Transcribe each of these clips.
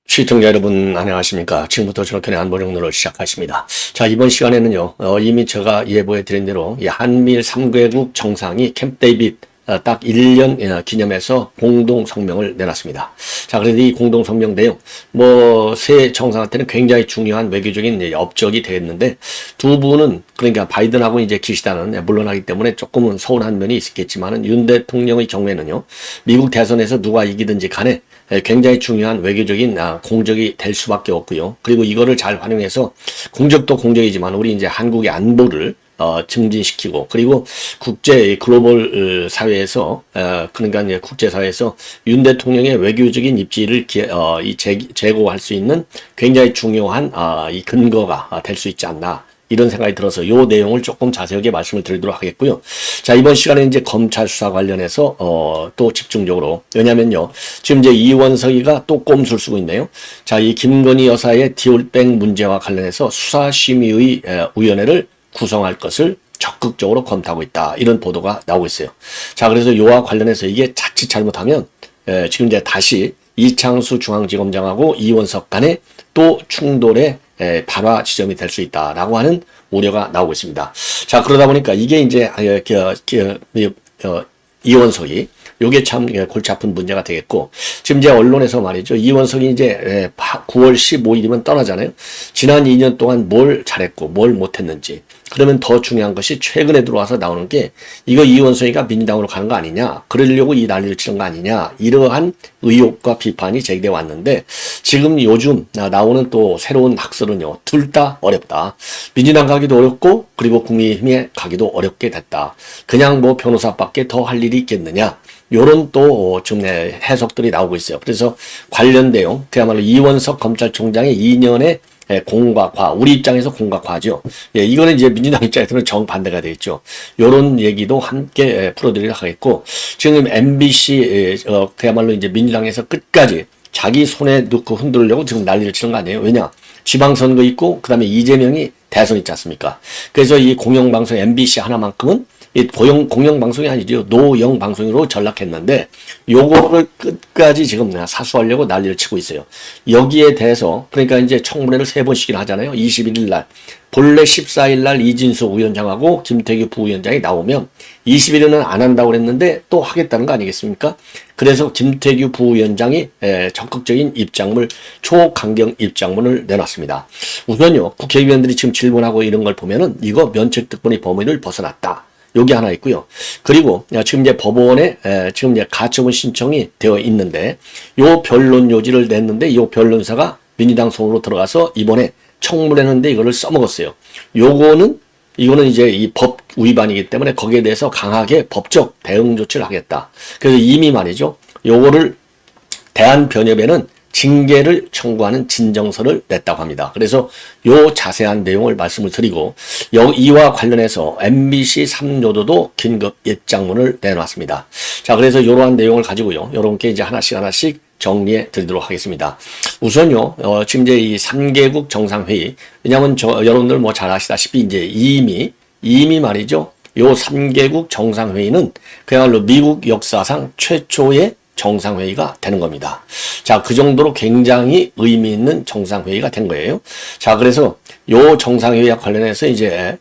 시청자 여러분 안녕하십니까. 지금부터 저렇게 안보정론을 시작하십니다. 자, 이번 시간에는요, 이미 제가 예보해 드린 대로 이 한미일 3개국 정상이 캠프 데이빗 딱 1년 기념해서 공동 성명을 내놨습니다. 자, 그래서 이 공동 성명 내용, 새 정상한테는 굉장히 중요한 외교적인 업적이 되겠는데, 두 분은, 그러니까 바이든하고 이제 기시다는 물러나기 때문에 조금은 서운한 면이 있겠지만은, 윤 대통령의 경우에는요, 미국 대선에서 누가 이기든지 간에 굉장히 중요한 외교적인 공적이 될 수밖에 없고요. 그리고 이거를 잘 활용해서 공적도 공적이지만 우리 이제 한국의 안보를 증진시키고, 그리고 국제 글로벌 사회에서 그러니까 이제 국제 사회에서 윤 대통령의 외교적인 입지를 제고할 수 있는 굉장히 중요한 이 근거가 될 수 있지 않나, 이런 생각이 들어서 이 내용을 조금 자세하게 말씀을 드리도록 하겠고요. 자, 이번 시간에 이제 검찰 수사 관련해서 또 집중적으로, 왜냐면요, 지금 이제 이원석이가 또 꼼수를 쓰고 있네요. 자, 이 김건희 여사의 디올백 문제와 관련해서 수사심의의 위원회를 구성할 것을 적극적으로 검토하고 있다, 이런 보도가 나오고 있어요. 자, 그래서 이와 관련해서 이게 자칫 잘못하면 지금 이제 다시 이창수 중앙지검장하고 이원석 간의 또 충돌의 발화 지점이 될 수 있다라고 하는 우려가 나오고 있습니다. 자, 그러다 보니까 이게 이제 이원석이 요게 참 골치 아픈 문제가 되겠고, 지금 이제 언론에서 말이죠, 이원석이 이제 9월 15일이면 떠나잖아요. 지난 2년 동안 뭘 잘했고 뭘 못했는지, 그러면 더 중요한 것이 최근에 들어와서 나오는 게, 이거 이원석이가 민주당으로 가는 거 아니냐, 그러려고 이 난리를 치는 거 아니냐, 이러한 의혹과 비판이 제기돼 왔는데, 지금 요즘 나오는 또 새로운 학설은요, 둘 다 어렵다. 민주당 가기도 어렵고, 그리고 국민의힘에 가기도 어렵게 됐다. 그냥 변호사밖에 더 할 일이 있겠느냐, 요런 또 지금 해석들이 나오고 있어요. 그래서 관련 내용, 그야말로 이원석 검찰총장의 2년의 공과 과, 우리 입장에서 공과 과죠. 예, 이거는 이제 민주당 입장에서는 정반대가 되겠죠. 요런 얘기도 함께 풀어드리도록 하겠고, 지금 MBC, 그야말로 이제 민주당에서 끝까지 자기 손에 넣고 흔들려고 지금 난리를 치는 거 아니에요. 왜냐? 지방선거 있고, 그 다음에 이재명이 대선 있지 않습니까? 그래서 이 공영방송 MBC 하나만큼은 이 공영방송이 아니죠. 노영방송으로 전락했는데, 요거를 끝까지 지금 사수하려고 난리를 치고 있어요. 여기에 대해서, 그러니까 이제 청문회를 3번씩이나 하잖아요. 21일 날. 본래 14일 날 이진석 위원장하고 김태규 부위원장이 나오면 21일은 안 한다고 그랬는데 또 하겠다는 거 아니겠습니까? 그래서 김태규 부위원장이 적극적인 초강경 입장문을 내놨습니다. 우선요, 국회의원들이 지금 질문하고 이런 걸 보면은 이거 면책특권의 범위를 벗어났다, 여기 하나 있고요. 그리고 지금 이제 법원에 지금 이제 가처분 신청이 되어 있는데, 요 변론 요지를 냈는데, 요 변론사가 민주당 손으로 들어가서 이번에 청문회했는데 이거를 써먹었어요. 이거는 이제 이 법 위반이기 때문에 거기에 대해서 강하게 법적 대응 조치를 하겠다. 그래서 이미 말이죠, 요거를 대한변협에는 징계를 청구하는 진정서를 냈다고 합니다. 그래서 요 자세한 내용을 말씀을 드리고, 이와 관련해서 MBC 3요도도 긴급 입장문을 내놨습니다. 자, 그래서 이러한 내용을 가지고요, 여러분께 이제 하나씩 정리해 드리도록 하겠습니다. 우선요, 지금 이제 이 3개국 정상회의, 왜냐면 여러분들 잘 아시다시피 이제 이미 말이죠, 요 3개국 정상회의는 그야말로 미국 역사상 최초의 정상회의가 되는 겁니다. 자, 그 정도로 굉장히 의미 있는 정상회의가 된 거예요. 자, 그래서 요 정상회의와 관련해서 이제,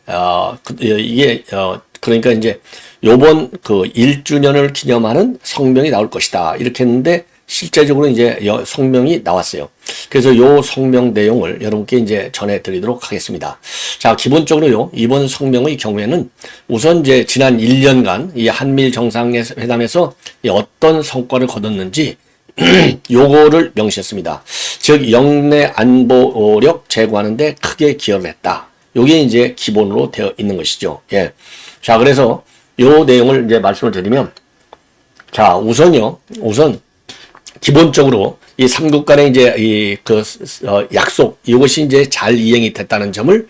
그러니까 이제 요번 1주년을 기념하는 성명이 나올 것이다, 이렇게 했는데, 실제적으로 이제 성명이 나왔어요. 그래서 요 성명 내용을 여러분께 이제 전해드리도록 하겠습니다. 자, 기본적으로요, 이번 성명의 경우에는 우선 이제 지난 1년간 이 한미일 정상회담에서 어떤 성과를 거뒀는지 요거를 명시했습니다. 즉, 영내 안보력 제고하는데 크게 기여를 했다. 요게 이제 기본으로 되어 있는 것이죠. 예. 자, 그래서 요 내용을 이제 말씀을 드리면, 자, 우선 기본적으로 이 3국 간의 이제 약속, 이것이 이제 잘 이행이 됐다는 점을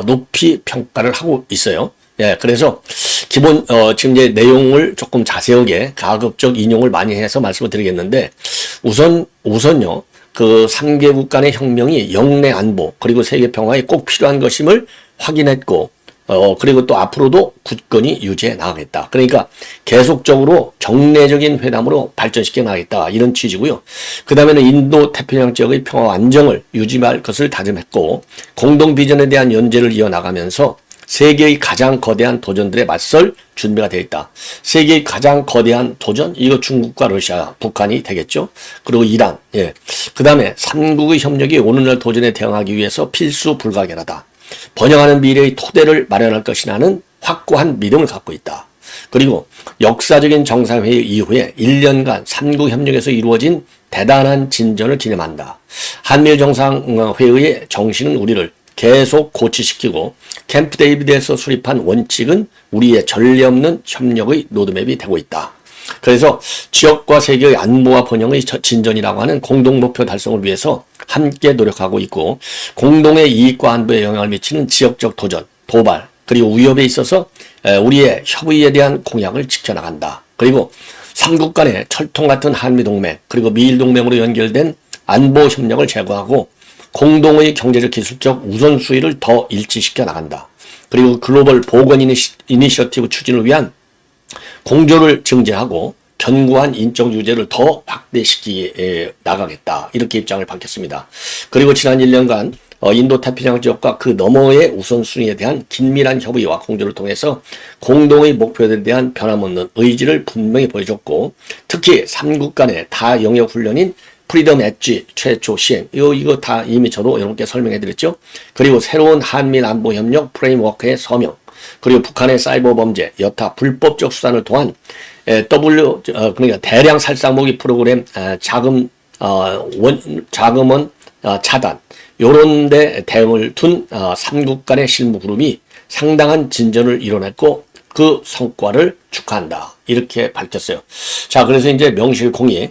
높이 평가를 하고 있어요. 예, 그래서 지금 이제 내용을 조금 자세하게 가급적 인용을 많이 해서 말씀을 드리겠는데, 우선요, 그 3개국 간의 혁명이 영내 안보 그리고 세계 평화에 꼭 필요한 것임을 확인했고 그리고 또 앞으로도 굳건히 유지해 나가겠다. 그러니까 계속적으로 정례적인 회담으로 발전시켜 나가겠다. 이런 취지고요. 그 다음에는 인도 태평양 지역의 평화와 안정을 유지할 것을 다짐했고 공동 비전에 대한 연재를 이어나가면서 세계의 가장 거대한 도전들에 맞설 준비가 되어 있다. 세계의 가장 거대한 도전? 이거 중국과 러시아, 북한이 되겠죠. 그리고 이란. 예. 그 다음에 삼국의 협력이 오늘날 도전에 대응하기 위해서 필수 불가결하다. 번영하는 미래의 토대를 마련할 것이라는 확고한 믿음을 갖고 있다. 그리고 역사적인 정상회의 이후에 1년간 삼국협력에서 이루어진 대단한 진전을 기념한다. 한미일 정상회의의 정신은 우리를 계속 고취시키고 캠프 데이비드에서 수립한 원칙은 우리의 전례 없는 협력의 로드맵이 되고 있다. 그래서 지역과 세계의 안보와 번영의 진전이라고 하는 공동 목표 달성을 위해서 함께 노력하고 있고 공동의 이익과 안보에 영향을 미치는 지역적 도전, 도발, 그리고 위협에 있어서 우리의 협의에 대한 공약을 지켜나간다. 그리고 삼국 간의 철통 같은 한미동맹, 그리고 미일동맹으로 연결된 안보 협력을 제고하고 공동의 경제적 기술적 우선순위를 더 일치시켜 나간다. 그리고 글로벌 보건 이니셔티브 추진을 위한 공조를 증진하고 견고한 인적 유죄를 더 확대시키 나가겠다. 이렇게 입장을 밝혔습니다. 그리고 지난 1년간 인도 태평양 지역과 그 너머의 우선순위에 대한 긴밀한 협의와 공조를 통해서 공동의 목표에 대한 변함없는 의지를 분명히 보여줬고 특히 삼국 간의 다 영역 훈련인 프리덤 엣지 최초 시행 이거 다 이미 저도 여러분께 설명해 드렸죠. 그리고 새로운 한미 안보 협력 프레임워크의 서명 그리고 북한의 사이버 범죄 여타 불법적 수단을 통한 그러니까 대량 살상 무기 프로그램 자금원 차단 요런 데 대응을 둔 삼국 간의 실무 그룹이 상당한 진전을 이뤄냈고 그 성과를 축하한다. 이렇게 밝혔어요. 자, 그래서 이제 명실공히,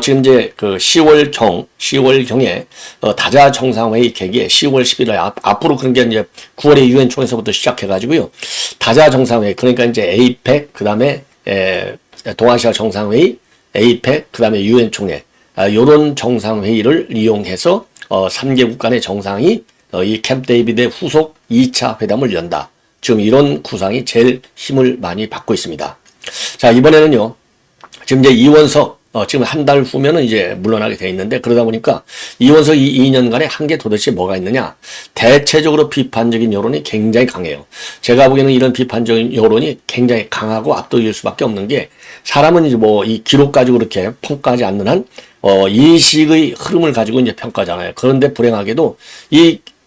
지금 이제 그 10월경에, 다자 정상회의 계기에 10월 11일, 앞으로 그런 게 이제 9월에 유엔 총회에서부터 시작해가지고요. 다자 정상회의, 그러니까 이제 에이펙, 그 다음에, 동아시아 정상회의, 에이펙, 그 다음에 유엔 총회, 요런 정상회의를 이용해서, 3개국 간의 정상이, 이 캠프 데이비드의 후속 2차 회담을 연다. 지금 이런 구상이 제일 힘을 많이 받고 있습니다. 자, 이번에는요, 지금 이제 이원석, 지금 한 달 후면은 이제 물러나게 돼 있는데, 그러다 보니까 이원석 이 2년간에 한 게 도대체 뭐가 있느냐? 대체적으로 비판적인 여론이 굉장히 강해요. 제가 보기에는 이런 비판적인 여론이 굉장히 강하고 압도될 수밖에 없는 게, 사람은 이제 뭐 이 기록 가지고 그렇게 평가하지 않는 한, 인식의 흐름을 가지고 이제 평가잖아요. 그런데 불행하게도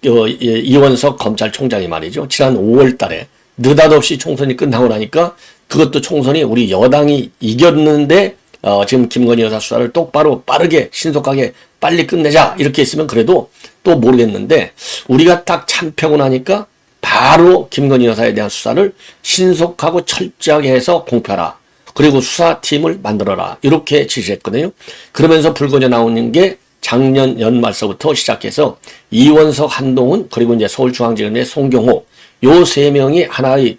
이원석 검찰총장이 말이죠. 지난 5월 달에 느닷없이 총선이 끝나고 나니까 그것도 총선이 우리 여당이 이겼는데 지금 김건희 여사 수사를 똑바로 빠르게 신속하게 빨리 끝내자 이렇게 했으면 그래도 또 모르겠는데 우리가 딱 참패고 나니까 바로 김건희 여사에 대한 수사를 신속하고 철저하게 해서 공표하라. 그리고 수사팀을 만들어라. 이렇게 지시했거든요. 그러면서 불거져 나오는 게 작년 연말서부터 시작해서 이원석, 한동훈, 그리고 이제 서울중앙지검의 송경호, 요 세 명이 하나의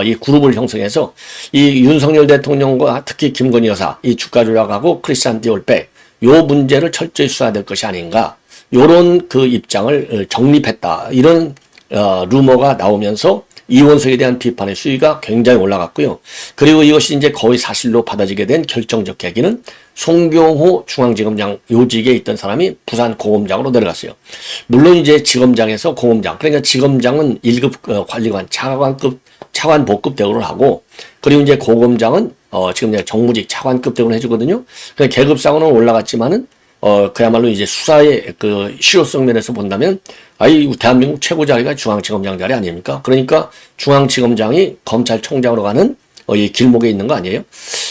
이 그룹을 형성해서 이 윤석열 대통령과 특히 김건희 여사, 이 주가 조작하고 크리스찬 디올백, 요 문제를 철저히 수사해야 될 것이 아닌가, 요런 그 입장을 정립했다. 이런, 루머가 나오면서 이원석에 대한 비판의 수위가 굉장히 올라갔고요. 그리고 이것이 이제 거의 사실로 받아지게 된 결정적 계기는 송경호 중앙지검장 요직에 있던 사람이 부산 고검장으로 내려갔어요. 물론 이제 지검장에서 고검장, 그러니까 지검장은 1급 관리관 차관복급 대우를 하고, 그리고 이제 고검장은 지금 이제 정무직 차관급 대우를 해주거든요. 그러니까 계급상으로는 올라갔지만은 그야말로 이제 수사의 그 실효성 면에서 본다면, 대한민국 최고 자리가 중앙지검장 자리 아닙니까? 그러니까 중앙지검장이 검찰총장으로 가는 이 길목에 있는 거 아니에요?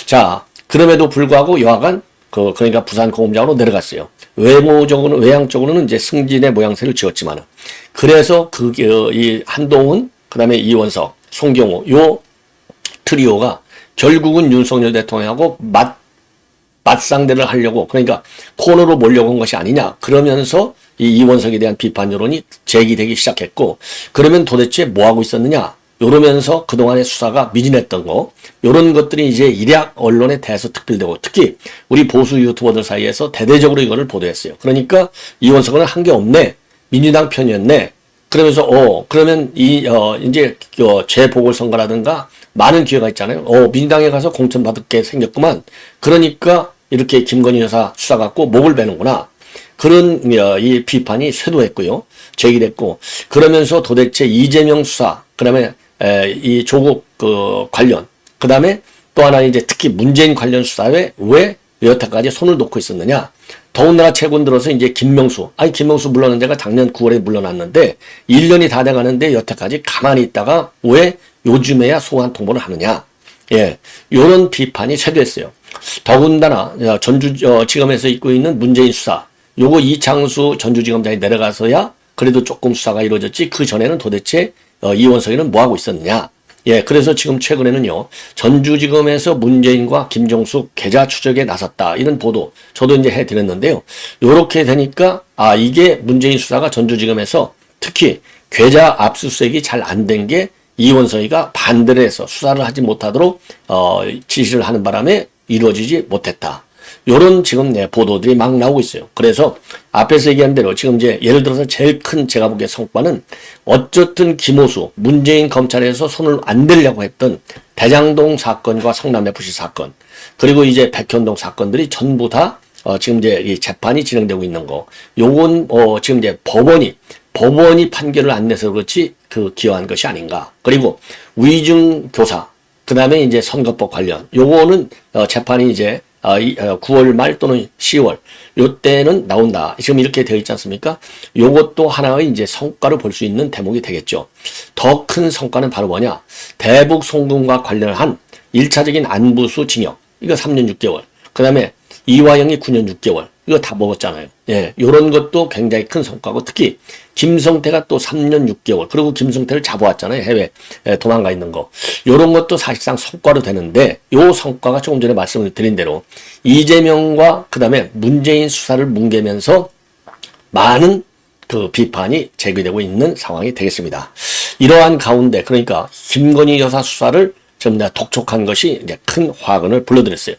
자, 그럼에도 불구하고 여하간 그러니까 부산 고검장으로 내려갔어요. 외향적으로는 이제 승진의 모양새를 지었지만은. 그래서 이 한동훈, 그 다음에 이원석, 송경호, 요 트리오가 결국은 윤석열 대통령하고 맞상대를 하려고, 그러니까 코너로 몰려고 한 것이 아니냐. 그러면서 이 이원석에 대한 비판 여론이 제기되기 시작했고, 그러면 도대체 뭐 하고 있었느냐? 이러면서 그동안의 수사가 미진했던 거, 이런 것들이 이제 일약 언론에 대서특필되고, 특히 우리 보수 유튜버들 사이에서 대대적으로 이거를 보도했어요. 그러니까 이원석은 한 게 없네, 민주당 편이었네. 그러면서 그러면 이제 재보궐선거라든가 많은 기회가 있잖아요. 민주당에 가서 공천받을 게 생겼구만. 그러니까 이렇게 김건희 여사 수사 갖고 목을 베는구나. 그런 이 비판이 쇄도했고요. 제기됐고, 그러면서 도대체 이재명 수사, 그다음에 이 조국 관련, 그다음에 또 하나 이제 특히 문재인 관련 수사에 왜 여태까지 손을 놓고 있었느냐. 더군다나 최근 들어서 이제 김명수 물러난 데가 작년 9월에 물러났는데 1년이 다 돼가는데 여태까지 가만히 있다가 왜 요즘에야 소환 통보를 하느냐. 예, 요런 비판이 쇄도했어요. 더군다나 전주지검에서 있고 있는 문재인 수사, 요거 이창수 전주지검장이 내려가서야 그래도 조금 수사가 이루어졌지, 그 전에는 도대체 이원석이는 뭐 하고 있었느냐. 예, 그래서 지금 최근에는요, 전주지검에서 문재인과 김종숙 계좌 추적에 나섰다, 이런 보도 저도 이제 해드렸는데요. 요렇게 되니까 이게 문재인 수사가 전주지검에서 특히 계좌 압수수색이 잘 안 된 게 이원석이가 반대를 해서 수사를 하지 못하도록 지시를 하는 바람에 이루어지지 못했다. 요런 지금 보도들이 막 나오고 있어요. 그래서 앞에서 얘기한 대로 지금 이제 예를 들어서 제일 큰 제가 보기에 성과는 어쨌든 김호수, 문재인 검찰에서 손을 안 대려고 했던 대장동 사건과 성남FC 사건, 그리고 이제 백현동 사건들이 전부 다 지금 이제 이 재판이 진행되고 있는 거. 요건 지금 이제 법원이 판결을 안 내서 그렇지 기여한 것이 아닌가. 그리고 위증 교사, 그다음에 이제 선거법 관련 요거는 재판이 이제 9월 말 또는 10월 요때는 나온다. 지금 이렇게 되어 있지 않습니까? 요것도 하나의 이제 성과로 볼 수 있는 대목이 되겠죠. 더 큰 성과는 바로 뭐냐? 대북 송금과 관련한 1차적인 안부수 징역. 이거 3년 6개월. 그다음에 이화영이 9년 6개월. 이거 다 먹었잖아요. 예, 요런 것도 굉장히 큰 성과고, 특히 김성태가 또 3년 6개월. 그리고 김성태를 잡아왔잖아요. 해외 도망가 있는 거. 요런 것도 사실상 성과로 되는데, 요 성과가 조금 전에 말씀을 드린 대로 이재명과 그다음에 문재인 수사를 뭉개면서 많은 비판이 제기되고 있는 상황이 되겠습니다. 이러한 가운데, 그러니까 김건희 여사 수사를 좀 독촉한 것이 이제 큰 화근을 불러들였어요.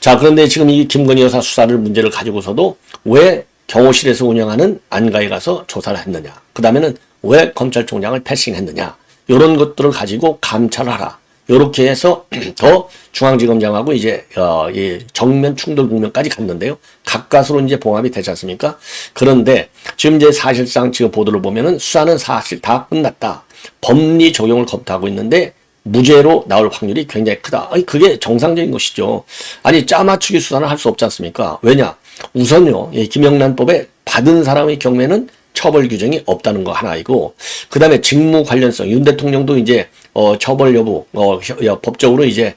자, 그런데 지금 이 김건희 여사 수사를 문제를 가지고서도 왜 경호실에서 운영하는 안가에 가서 조사를 했느냐. 그 다음에는 왜 검찰총장을 패싱했느냐. 이런 것들을 가지고 감찰을 하라. 이렇게 해서 더 중앙지검장하고 이제 이 정면 충돌 국면까지 갔는데요. 가까스로 이제 봉합이 되지 않습니까? 그런데 지금 이제 사실상 지금 보도를 보면은 수사는 사실 다 끝났다. 법리 적용을 검토하고 있는데 무죄로 나올 확률이 굉장히 크다. 아니, 그게 정상적인 것이죠. 아니, 짜맞추기 수사는 할 수 없지 않습니까? 왜냐? 우선요, 김영란법에 받은 사람의 경우에는 처벌 규정이 없다는 거 하나이고, 그 다음에 직무 관련성, 윤 대통령도 이제, 처벌 여부, 법적으로 이제,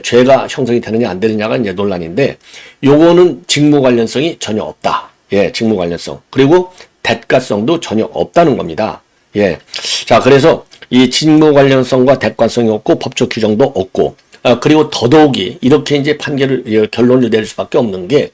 죄가 형성이 되느냐 안 되느냐가 이제 논란인데, 요거는 직무 관련성이 전혀 없다. 예, 직무 관련성. 그리고 대가성도 전혀 없다는 겁니다. 예. 자, 그래서 이 직무 관련성과 대가성이 없고 법적 규정도 없고, 그리고 더더욱이 이렇게 이제 결론을 낼 수밖에 없는 게,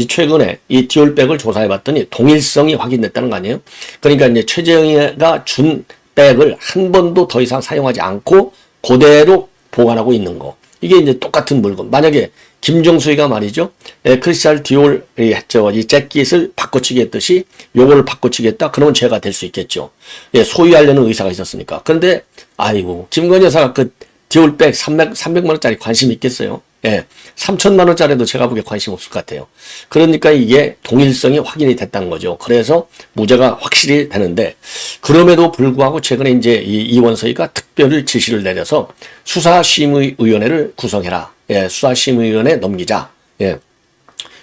최근에 이 디올백을 조사해 봤더니 동일성이 확인됐다는 거 아니에요? 그러니까 이제 최재형이가 준 백을 한 번도 더 이상 사용하지 않고 그대로 보관하고 있는 거. 이게 이제 똑같은 물건. 만약에 김종수이가 말이죠, 크리스탈 디올 이 잭킷을 바꿔치기 했듯이 요거를 바꿔치기 했다. 그러면 죄가 될 수 있겠죠. 예, 소유하려는 의사가 있었으니까. 근데 아이고, 김건희 여사가 그 디올백 300만 원짜리 관심 있겠어요? 예, 3천만 원짜리도 제가 보기에 관심 없을 것 같아요. 그러니까 이게 동일성이 확인이 됐다는 거죠. 그래서 무죄가 확실히 되는데, 그럼에도 불구하고 최근에 이제 이원석이가 특별 지시를 내려서 수사심의위원회를 구성해라. 예, 수사심의위원회 넘기자. 예.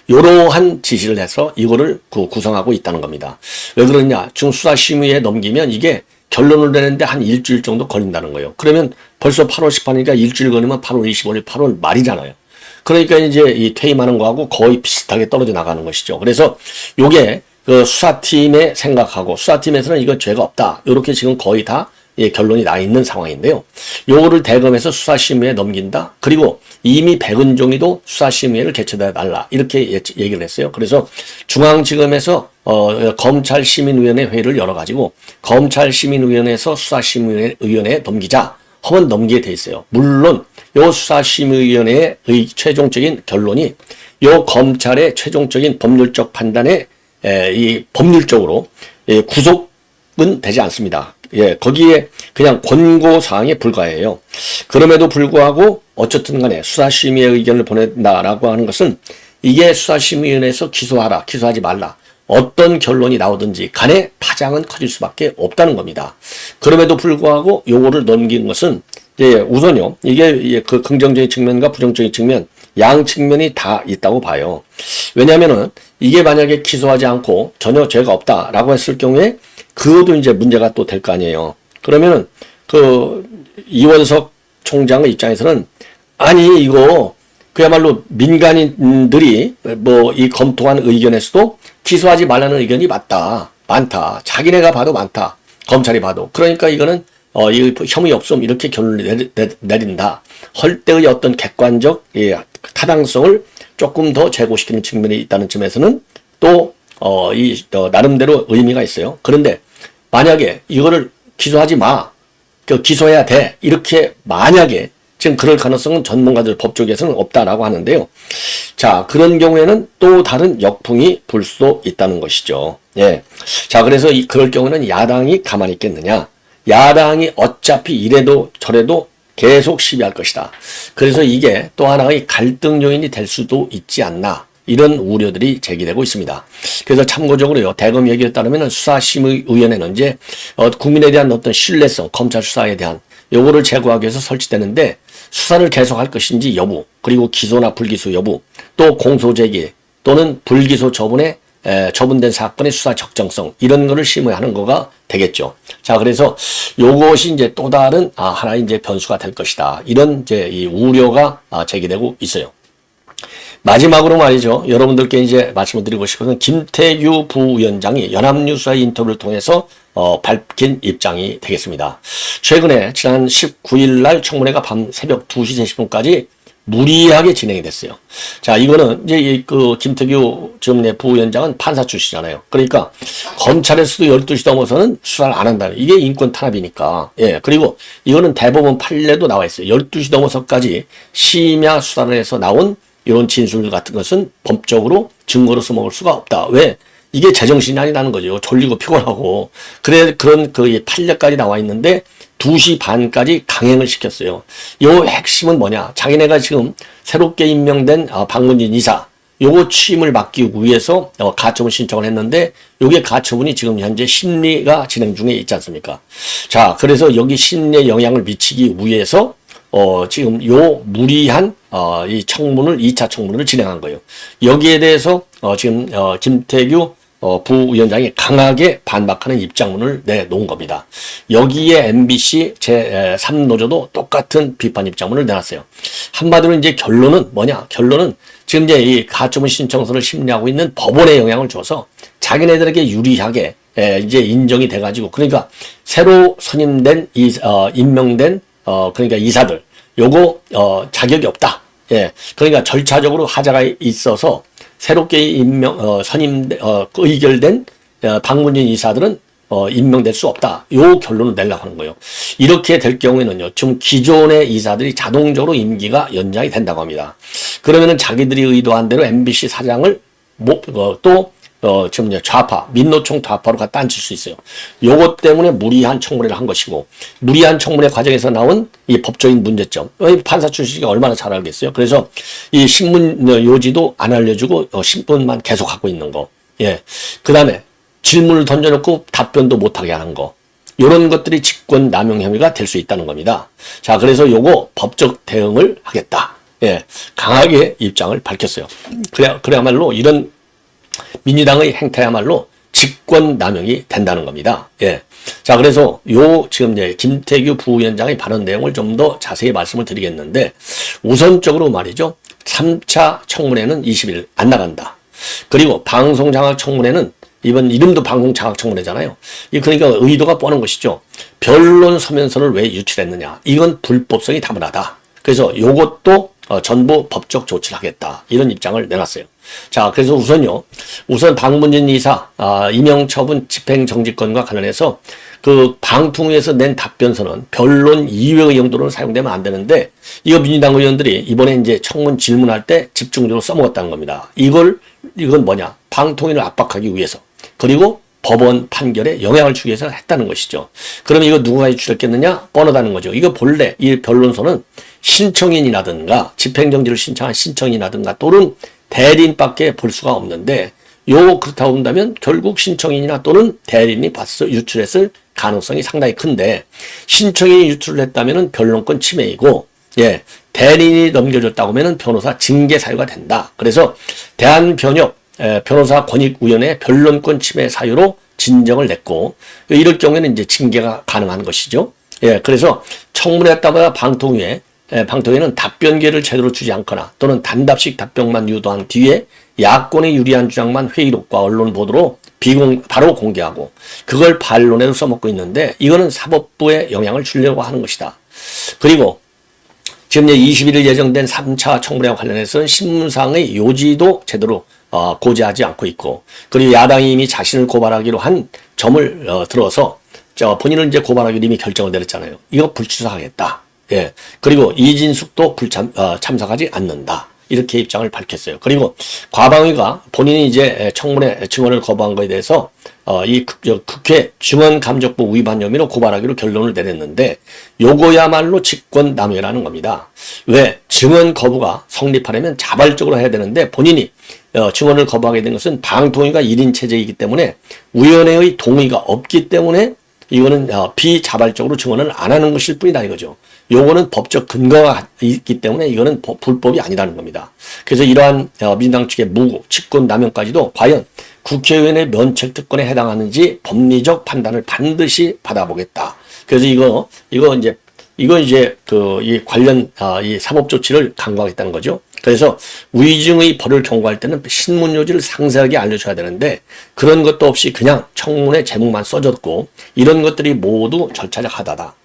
요러한 지시를 해서 이거를 구성하고 있다는 겁니다. 왜 그러냐? 지금 수사심의에 넘기면 이게 결론을 내는데 한 일주일 정도 걸린다는 거예요. 그러면 벌써 8월 18일이니까 일주일 걸리면 8월 25일, 8월 말이잖아요. 그러니까 이제 이 퇴임하는 거하고 거의 비슷하게 떨어져 나가는 것이죠. 그래서 요게 그 수사팀의 생각하고 수사팀에서는 이거 죄가 없다. 요렇게 지금 거의 다 예, 결론이 나 있는 상황인데요. 요거를 대검에서 수사심의에 넘긴다. 그리고 이미 백은종이도 수사심의를 개최해 달라. 이렇게 얘기를 했어요. 그래서 중앙지검에서 검찰시민위원회 회의를 열어가지고 검찰시민위원회에서 수사심의위원회에 넘기자 하면 넘기게 돼 있어요. 물론 요 수사심의위원회의 최종적인 결론이 요 검찰의 최종적인 법률적 판단에 이 법률적으로 구속은 되지 않습니다. 예, 거기에 그냥 권고사항에 불과해요. 그럼에도 불구하고 어쨌든 간에 수사심의의 의견을 보낸다라고 하는 것은 이게 수사심의위원회에서 기소하라, 기소하지 말라. 어떤 결론이 나오든지 간에 파장은 커질 수밖에 없다는 겁니다. 그럼에도 불구하고 요거를 넘긴 것은 우선요. 이게 그 긍정적인 측면과 부정적인 측면 양 측면이 다 있다고 봐요. 왜냐하면은 이게 만약에 기소하지 않고 전혀 죄가 없다라고 했을 경우에 그것도 이제 문제가 또 될 거 아니에요. 그러면은 그 이원석 총장의 입장에서는 아니 이거 그야말로 민간인들이 뭐 이 검토한 의견에서도 기소하지 말라는 의견이 많다. 자기네가 봐도 많다. 검찰이 봐도. 그러니까 이거는 이 혐의 없음 이렇게 결론을 내린다. 할 때의 어떤 객관적 타당성을 조금 더 제고시키는 측면이 있다는 점에서는 또 나름대로 의미가 있어요. 그런데 만약에 이거를 기소하지 마. 기소해야 돼. 이렇게 만약에 지금 그럴 가능성은 전문가들 법조계에서는 없다라고 하는데요. 자, 그런 경우에는 또 다른 역풍이 불 수도 있다는 것이죠. 예. 자, 그래서 그럴 경우는 야당이 가만히 있겠느냐. 야당이 어차피 이래도 저래도 계속 시비할 것이다. 그래서 이게 또 하나의 갈등 요인이 될 수도 있지 않나. 이런 우려들이 제기되고 있습니다. 그래서 참고적으로요, 대검 얘기에 따르면 수사심의위원회는 이제 국민에 대한 어떤 신뢰성, 검찰 수사에 대한 요거를 제고하기 위해서 설치되는데 수사를 계속할 것인지 여부, 그리고 기소나 불기소 여부, 또 공소제기 또는 불기소 처분에 처분된 사건의 수사 적정성 이런 거를 심의하는 거가 되겠죠. 자, 그래서 요것이 이제 또 다른 하나의 이제 변수가 될 것이다. 이런 이제 이 우려가 제기되고 있어요. 마지막으로 말이죠. 여러분들께 이제 말씀을 드리고 싶은 김태규 부위원장이 연합뉴스와의 인터뷰를 통해서 밝힌 입장이 되겠습니다. 최근에 지난 19일 날 청문회가 밤 새벽 2시 30분까지 무리하게 진행이 됐어요. 자, 이거는 이제 그 김태규 부위원장은 판사 출신이잖아요. 그러니까 검찰에서도 12시 넘어서는 수사를 안 한다는 이게 인권 탄압이니까. 예. 그리고 이거는 대법원 판례도 나와 있어요. 12시 넘어서까지 심야 수사를 해서 나온 이런 진술 같은 것은 법적으로 증거로서 먹을 수가 없다. 왜? 이게 제정신이 아니라는 거죠. 졸리고 피곤하고. 그런 그 판례까지 나와 있는데 2시 반까지 강행을 시켰어요. 요 핵심은 뭐냐? 자기네가 지금 새롭게 임명된 박문진 이사 요거 취임을 막기 위해서 가처분 신청을 했는데 요게 가처분이 지금 현재 심리가 진행 중에 있지 않습니까? 자, 그래서 여기 심리에 영향을 미치기 위해서 지금 요 무리한 이 청문을 2차 청문을 진행한 거예요. 여기에 대해서 지금 김태규 부위원장이 강하게 반박하는 입장문을 내놓은 겁니다. 여기에 MBC 제3노조도 똑같은 비판 입장문을 내놨어요. 한마디로 이제 결론은 뭐냐? 결론은 지금 이제 이 가처분 신청서를 심리하고 있는 법원에 영향을 줘서 자기네들에게 유리하게 이제 인정이 돼가지고 그러니까 새로 선임된 임명된 그러니까 이사들 요거 자격이 없다. 예, 그러니까 절차적으로 하자가 있어서 새롭게 의결된 박문진 이사들은 임명될 수 없다. 요 결론을 내려고 하는 거예요. 이렇게 될 경우에는요, 지금 기존의 이사들이 자동적으로 임기가 연장이 된다고 합니다. 그러면은 자기들이 의도한 대로 MBC 사장을 지금 좌파, 민노총 좌파로 갖다 앉힐 수 있어요. 요것 때문에 무리한 청문회를 한 것이고, 무리한 청문회 과정에서 나온 이 법적인 문제점. 판사 출신이 얼마나 잘 알겠어요. 그래서 이 신문 요지도 안 알려주고, 신문만 계속 하고 있는 거. 예. 그 다음에 질문을 던져놓고 답변도 못하게 하는 거. 요런 것들이 직권 남용 혐의가 될 수 있다는 겁니다. 자, 그래서 요거 법적 대응을 하겠다. 예. 강하게 입장을 밝혔어요. 그래야말로 이런 민주당의 행태야말로 직권 남용이 된다는 겁니다. 예. 자, 그래서 지금 이제 김태규 부위원장의 발언 내용을 좀 더 자세히 말씀을 드리겠는데, 우선적으로 말이죠. 3차 청문회는 20일 안 나간다. 그리고 방송장악 청문회는 이번 이름도 방송장악 청문회잖아요. 그러니까 의도가 뻔한 것이죠. 변론 서면서를 왜 유출했느냐. 이건 불법성이 다분하다. 그래서 요것도 전부 법적 조치를 하겠다. 이런 입장을 내놨어요. 자, 그래서 우선 박문진 이사 임명처분 집행정지권과 관련해서 그 방통위에서 낸 답변서는 변론 이외의 용도로 사용되면 안 되는데 이거 민주당 의원들이 이번에 이제 청문 질문할 때 집중적으로 써먹었다는 겁니다. 이건 뭐냐? 방통위를 압박하기 위해서 그리고 법원 판결에 영향을 주기 위해서 했다는 것이죠. 그럼 이거 누가 유출했겠느냐? 뻔하다는 거죠. 이거 본래 이 변론서는 신청인이라든가 집행정지를 신청한 신청인이라든가 또는 대리인밖에 볼 수가 없는데 그렇다고 본다면 결국 신청인이나 또는 대리인이 유출했을 가능성이 상당히 큰데 신청인이 유출을 했다면 변론권 침해이고 대리인이 넘겨줬다고 하면 변호사 징계 사유가 된다. 그래서 대한변협 변호사 권익위원회 변론권 침해 사유로 진정을 냈고 이럴 경우에는 이제 징계가 가능한 것이죠. 그래서 청문회했다가 방통위는 답변 기회를 제대로 주지 않거나 또는 단답식 답변만 유도한 뒤에 야권에 유리한 주장만 회의록과 언론 보도로 바로 공개하고 그걸 반론에도 써먹고 있는데 이거는 사법부에 영향을 주려고 하는 것이다. 그리고 지금 21일 예정된 3차 청문회와 관련해서는 신문상의 요지도 제대로 고지하지 않고 있고 그리고 야당이 이미 자신을 고발하기로 한 점을 들어서 본인은 이제 고발하기로 이미 결정을 내렸잖아요. 이거 불출석하겠다. 그리고 이진숙도 참석하지 않는다. 이렇게 입장을 밝혔어요. 그리고 과방위가 본인이 이제 청문회 증언을 거부한 것에 대해서 이 국회 증언감적법 위반 혐의로 고발하기로 결론을 내렸는데 요거야말로 직권남용이라는 겁니다. 왜? 증언 거부가 성립하려면 자발적으로 해야 되는데 본인이 증언을 거부하게 된 것은 방통위가 1인 체제이기 때문에 위원회의 동의가 없기 때문에 이거는 비자발적으로 증언을 안 하는 것일 뿐이다 이거죠. 요거는 법적 근거가 있기 때문에 이거는 불법이 아니라는 겁니다. 그래서 이러한 민주당 측의 무고, 직권남용까지도 과연 국회의원의 면책특권에 해당하는지 법리적 판단을 반드시 받아보겠다. 그래서 이거 이제 이 관련 이 사법 조치를 강구하겠다는 거죠. 그래서 위증의 벌을 경고할 때는 신문 요지를 상세하게 알려줘야 되는데 그런 것도 없이 그냥 청문회 제목만 써줬고 이런 것들이 모두 절차적 하다다.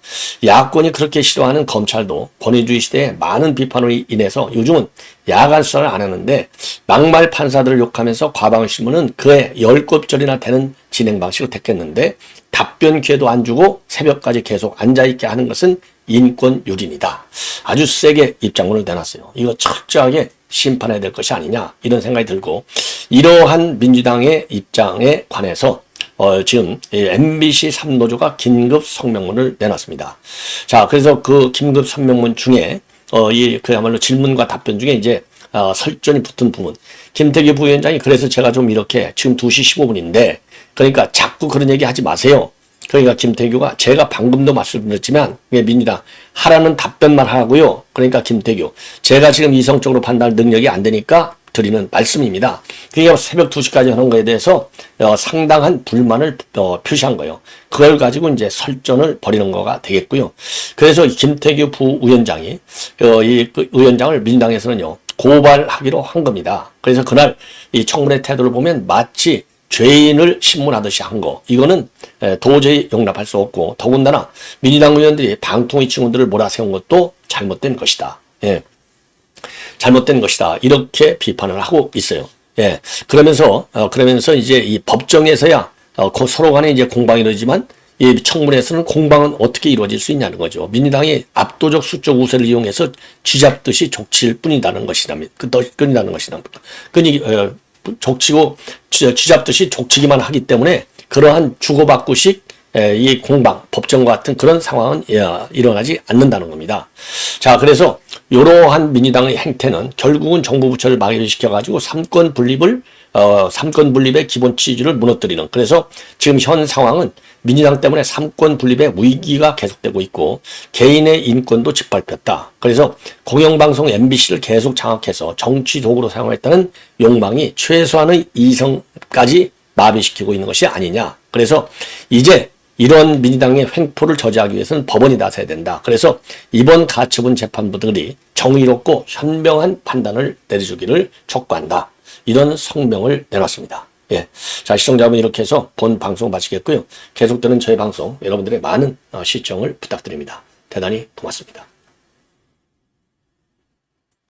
야권이 그렇게 싫어하는 검찰도 권위주의 시대에 많은 비판으로 인해서 요즘은 야간 수사를 안 하는데 막말 판사들을 욕하면서 과방신문은 그의 10곱절이나 되는 진행 방식을 택했는데 답변 기회도 안 주고 새벽까지 계속 앉아있게 하는 것은 인권 유린이다. 아주 세게 입장문을 내놨어요. 이거 철저하게 심판해야 될 것이 아니냐 이런 생각이 들고 이러한 민주당의 입장에 관해서 지금 MBC 3노조가 긴급 성명문을 내놨습니다. 자, 그래서 그 긴급 성명문 중에 그야말로 질문과 답변 중에 이제 설전이 붙은 부분. 김태규 부위원장이 그래서 제가 좀 이렇게 지금 2시 15분인데 그러니까 자꾸 그런 얘기 하지 마세요. 그러니까 김태규가 제가 방금도 말씀드렸지만 민주당 하라는 답변만 하고요. 그러니까 김태규 제가 지금 이성적으로 판단할 능력이 안 되니까 드리는 말씀입니다. 그러니까 새벽 2시까지 하는 거에 대해서 상당한 불만을 표시한 거예요. 그걸 가지고 이제 설전을 벌이는 거가 되겠고요. 그래서 김태규 부위원장이 그 위원장을 민주당에서는요 고발하기로 한 겁니다. 그래서 그날 이 청문회 태도를 보면 마치 죄인을 신문하듯이 한 거 이거는 도저히 용납할 수 없고 더군다나 민주당 의원들이 방통위 직원들을 몰아세운 것도 잘못된 것이다. 잘못된 것이다. 이렇게 비판을 하고 있어요. 그러면서 이제 이 법정에서야 서로 간에 이제 공방이 이루어지만 이 청문회에서는 공방은 어떻게 이루어질 수 있냐는 거죠. 민주당이 압도적 수적 우세를 이용해서 쥐잡듯이 족칠 뿐이라는 것이랍니다. 뿐이라는 것이랍니다. 쥐잡듯이 족치기만 하기 때문에 그러한 주고받고식 이 공방, 법정과 같은 그런 상황은 일어나지 않는다는 겁니다. 자, 그래서 이러한 민주당의 행태는 결국은 정부 부처를 마개시켜가지고 삼권 분립의 기본 취지를 무너뜨리는 그래서 지금 현 상황은 민주당 때문에 삼권 분립의 위기가 계속되고 있고 개인의 인권도 짓밟혔다. 그래서 공영방송 MBC를 계속 장악해서 정치 도구로 사용했다는 욕망이 최소한의 이성까지 마비시키고 있는 것이 아니냐. 그래서 이제 이런 민주당의 횡포를 저지하기 위해서는 법원이 나서야 된다. 그래서 이번 가처분 재판부들이 정의롭고 현명한 판단을 내려주기를 촉구한다. 이런 성명을 내놨습니다. 예. 자, 시청자분 이렇게 해서 본 방송 마치겠고요. 계속되는 저희 방송 여러분들의 많은 시청을 부탁드립니다. 대단히 고맙습니다.